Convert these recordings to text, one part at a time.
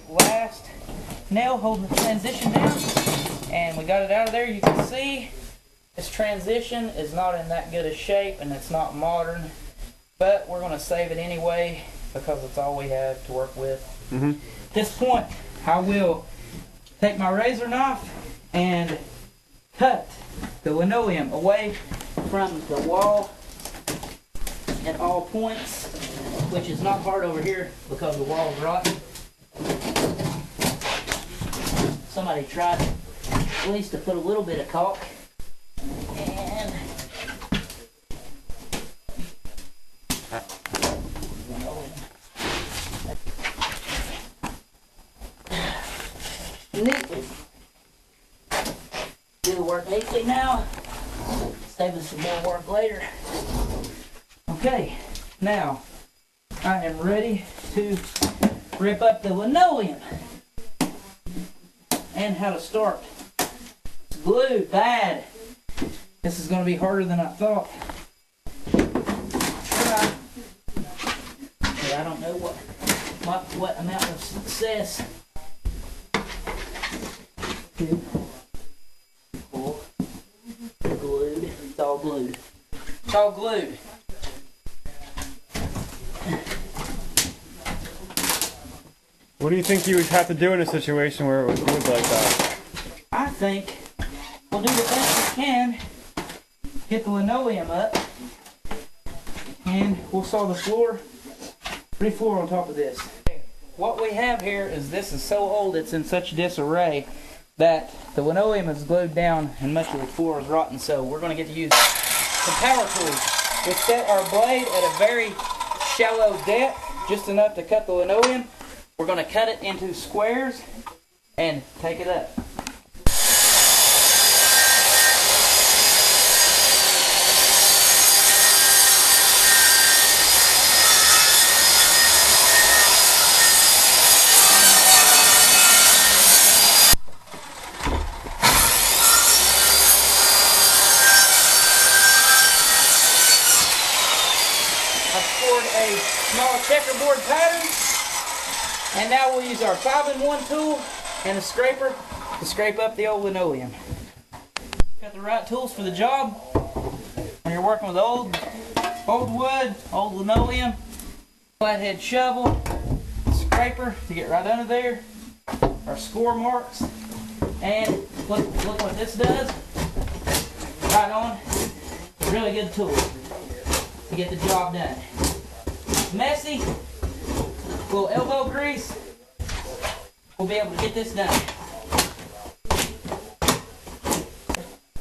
last nail holding the transition down, and we got it out of there. You can see this transition is not in that good a shape and it's not modern, but we're going to save it anyway because it's all we have to work with. At this point, I will take my razor knife and cut the linoleum away from the wall at all points, which is not hard over here because the wall is rotten. Somebody tried at least to put a little bit of caulk, and neatly do the work neatly now, save us some more work later. Okay, now I am ready to rip up the linoleum. And how to start. It's glued bad. This is going to be harder than I thought. But I don't know what amount of success. 2, 4, glued. It's all glued. It's all glued. What do you think you would have to do in a situation where it was glued like that? I think we'll do the best we can. Get the linoleum up, and we'll saw the floor, re-floor on top of this. What we have here is this is so old, it's in such disarray that the linoleum is glued down and much of the floor is rotten. So we're going to get to use some power tools. We set our blade at a very shallow depth, just enough to cut the linoleum. We're going to cut it into squares and take it up. I've scored a small checkerboard pattern. And now we'll use our 5-in-1 tool and a scraper to scrape up the old linoleum. Got the right tools for the job. When you're working with old wood, old linoleum, flathead shovel, scraper to get right under there, our score marks, and look what this does. Right on. Really good tool to get the job done. It's messy. A little elbow grease, we'll be able to get this done.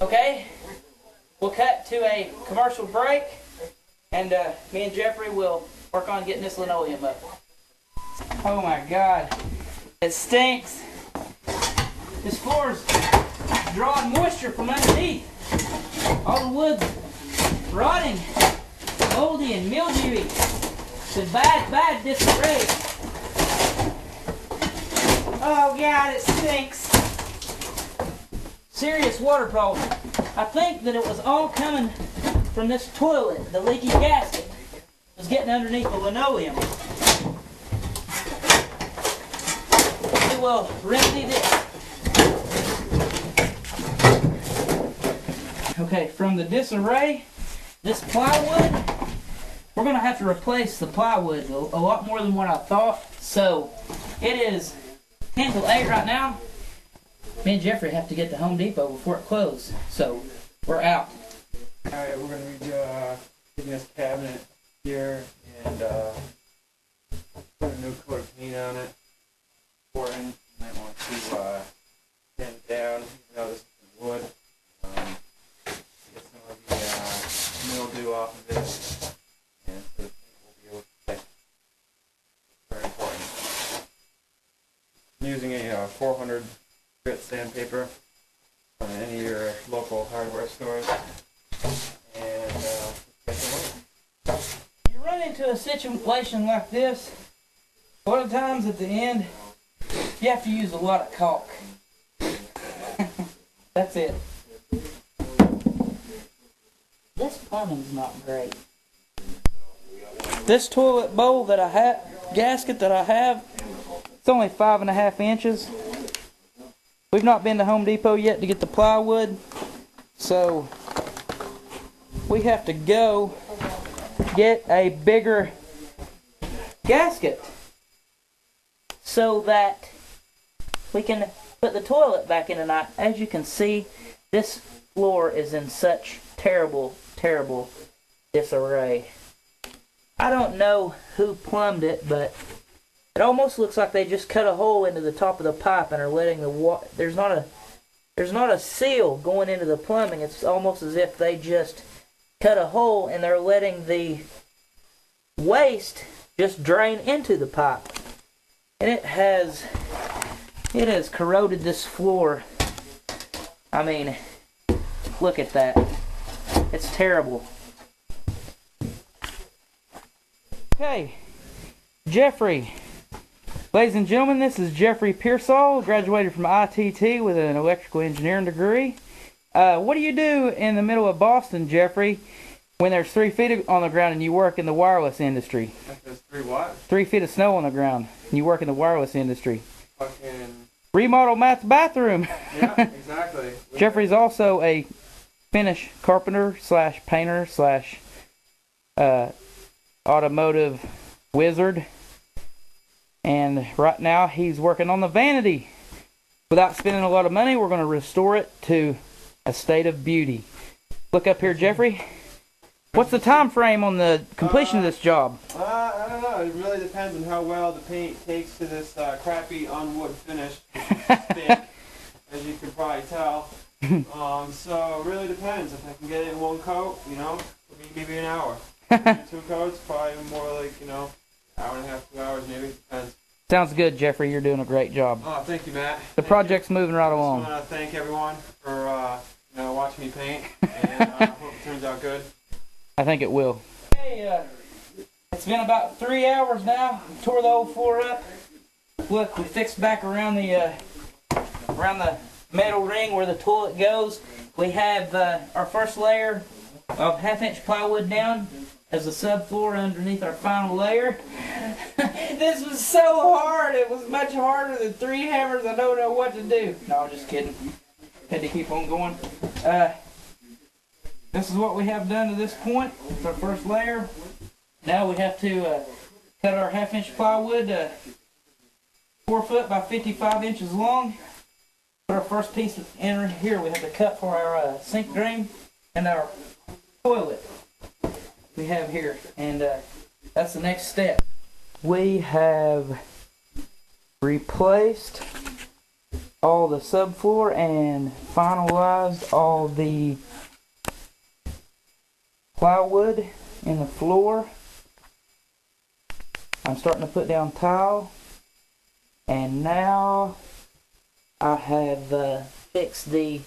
Okay, we'll cut to a commercial break, and me and Jeffrey will work on getting this linoleum up. Oh my God, it stinks. This floor's drawing moisture from underneath. All the wood's rotting, moldy and mildewy. It's a bad disarray. Oh God, it stinks. Serious water problem. I think that it was all coming from this toilet. The leaky gasket was getting underneath the linoleum. We will remedy this. Okay, from the disarray, this plywood, we're going to have to replace the plywood a lot more than what I thought. So it is 10 till 8 right now. Me and Jeffrey have to get to Home Depot before it closes. So we're out. Alright, we're going to be getting this cabinet here and put a new coat of paint on it. Important. You might want to bend it down, even though this is wood. Get some of the mildew off of this. And so the paint will be able to stick. Very important. I'm using a 400 grit sandpaper from any of your local hardware stores. And get to work. You run into a situation like this, a lot of times at the end, you have to use a lot of caulk. That's it. This plumbing's not great. This toilet bowl that I have, gasket that I have, It's only 5.5 inches. We've not been to Home Depot yet to get the plywood, so we have to go get a bigger gasket so that we can put the toilet back in tonight. As you can see, this floor is in such terrible, terrible disarray. I don't know who plumbed it, but it almost looks like they just cut a hole into the top of the pipe and are letting the water. There's not a seal going into the plumbing. It's almost as if they just cut a hole and they're letting the waste just drain into the pipe. And it has corroded this floor. I mean, look at that. It's terrible. Okay, Jeffrey. Ladies and gentlemen, this is Jeffrey Pearsall, graduated from ITT with an electrical engineering degree. What do you do in the middle of Boston, Jeffrey, when there's 3 feet on the ground and you work in the wireless industry? There's 3 what? 3 feet of snow on the ground and you work in the wireless industry. Fucking... Remodel Matt's bathroom. Yeah, exactly. Jeffrey's also a Finnish carpenter slash painter slash automotive wizard. And right now he's working on the vanity. Without spending a lot of money, we're going to restore it to a state of beauty. Look up here, Jeffrey. What's the time frame on the completion of this job? I don't know. It really depends on how well the paint takes to this crappy unwood finish. It's thick, as you can probably tell. So it really depends. If I can get it in 1 coat, you know, maybe an hour. 2 coats, probably more like, you know, hour and a half, 2 hours maybe. Depends. Sounds good, Jeffrey. You're doing a great job. Oh, thank you, Matt. The project's moving right along. I just want to thank everyone for watching me paint, and I hope it turns out good. I think it will. Hey, it's been about 3 hours now. Tore the whole floor up. Look, we fixed back around the metal ring where the toilet goes. We have our first layer of 1/2-inch plywood down as the subfloor underneath our final layer. This was so hard. It was much harder than 3 hammers. I don't know what to do. No, I'm just kidding. Had to keep on going. This is what we have done to this point. It's our first layer. Now we have to cut our 1/2-inch plywood 4 foot by 55 inches long. Put our first piece in here. We have to cut for our sink drain and our toilet we have here. And that's the next step. We have replaced all the subfloor and finalized all the plywood in the floor. I'm starting to put down tile, and now I have fixed the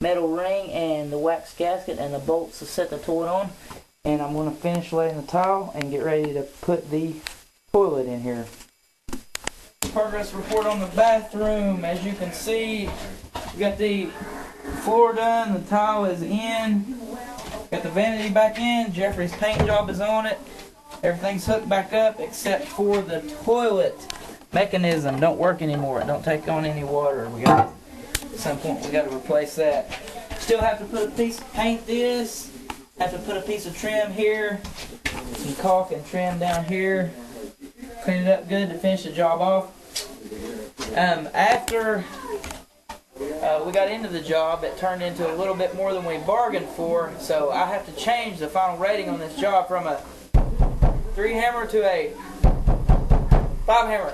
metal ring and the wax gasket and the bolts to set the toilet on, and I'm going to finish laying the tile and get ready to put the toilet in here. Progress report on the bathroom. As you can see, we got the floor done, the tile is in. Got the vanity back in. Jeffrey's paint job is on it. Everything's hooked back up except for the toilet mechanism. Don't work anymore. It don't take on any water. At some point we got to replace that. Still have to put a piece of paint this. Have to put a piece of trim here. Some caulk and trim down here. Clean it up good to finish the job off. After we got into the job, it turned into a little bit more than we bargained for, so I have to change the final rating on this job from a 3 hammer to a 5 hammer.